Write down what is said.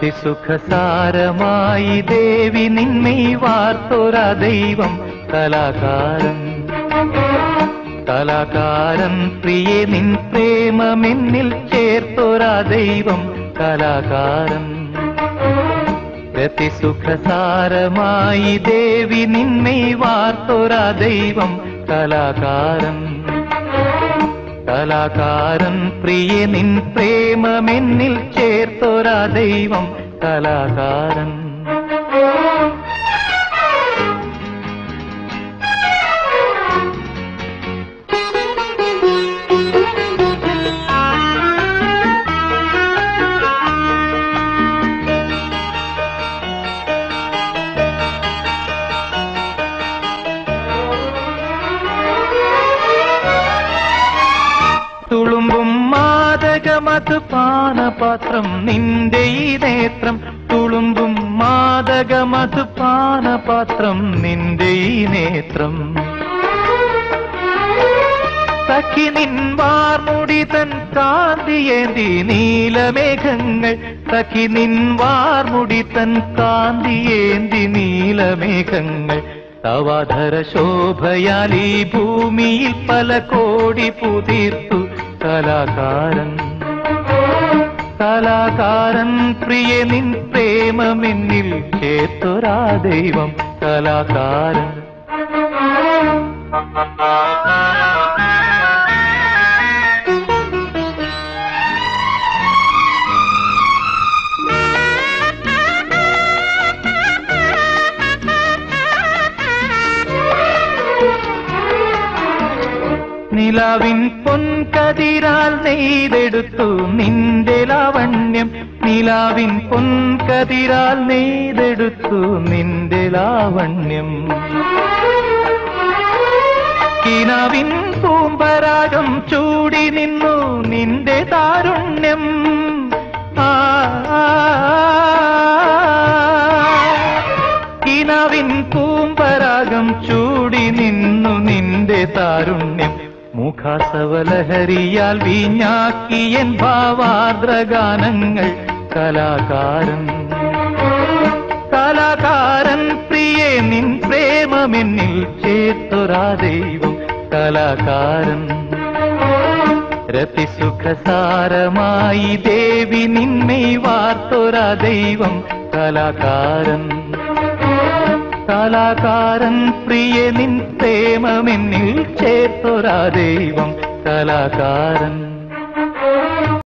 രതിസുഖസാരമായി ദേവി നിന്നെ വാർത്തൊരാ ദൈവം കലാകാരൻ. കലാകാരൻ പ്രിയേ നിൻ പ്രേമമെന്നിൽ ചേർത്തൊരാ ദൈവം കലാകാരൻ. രതിസുഖസാരമായി ദേവി നിന്നെ വാർത്തൊരാ ദൈവം കലാകാരൻ. കലാകാരൻ പ്രിയേ നിൻ പ്രേമമെന്നിൽ ചേർത്തൊരാ ദൈവം കലാകാരൻ. തുളുമ്പും മാദകമത് പാനപാത്രം നിന്റെ ഈ നേത്രം. തുളുമ്പും മാദകമത് പാനപാത്രം നിന്റെ ഈ നേത്രം. സഖി നിൻ വാർമുടി തൻ കാന്തിയേന്തി നീലമേഘങ്ങൾ. സഖി നിൻ വാർമുടി തൻ കാന്തിയേന്തി നീലമേഘങ്ങൾ. തവാധര ശോഭയാൽ ഈ ഭൂമിയിൽ പല കോടി പുതിർത്തു കലാകാരൻ. കലാകാരൻ പ്രിയേ നിൻ പ്രേമമെന്നിൽ ചേർത്തൊരാ ദൈവം കലാകാരൻ. നിലാവിൻ പൊൻകതിരാൽ നെയ്തെടുത്തു നിന്റെ ലാവണ്യം. നിലാവിൻ പൊൻകതിരാൽ നെയ്തെടുത്തു നിന്റെ ലാവണ്യം. കിനാവിൻ പൂമ്പരാഗം ചൂടി നിന്നു നിന്റെ താരുണ്യം. കിനാവിൻ പൂമ്പരാഗം ചൂടി നിന്നു നിന്റെ താരുണ്യം. മുഖാസവലഹരിയാൽ വീഞ്ഞാക്കിയൻ ഭാവാർദ്രഗാനങ്ങൾ കലാകാരൻ. കലാകാരൻ പ്രിയേ നിൻ പ്രേമമെന്നിൽ ചേർത്തൊരാ ദൈവം കലാകാരൻ. രതിസുഖസാരമായി ദേവി നിന്നെ വാർത്തൊരാ ദൈവം കലാകാരൻ. കലാകാരൻ പ്രിയേ നിൻ പ്രേമമെന്നിൽ ചേർത്തൊരാ ദൈവം കലാകാരൻ.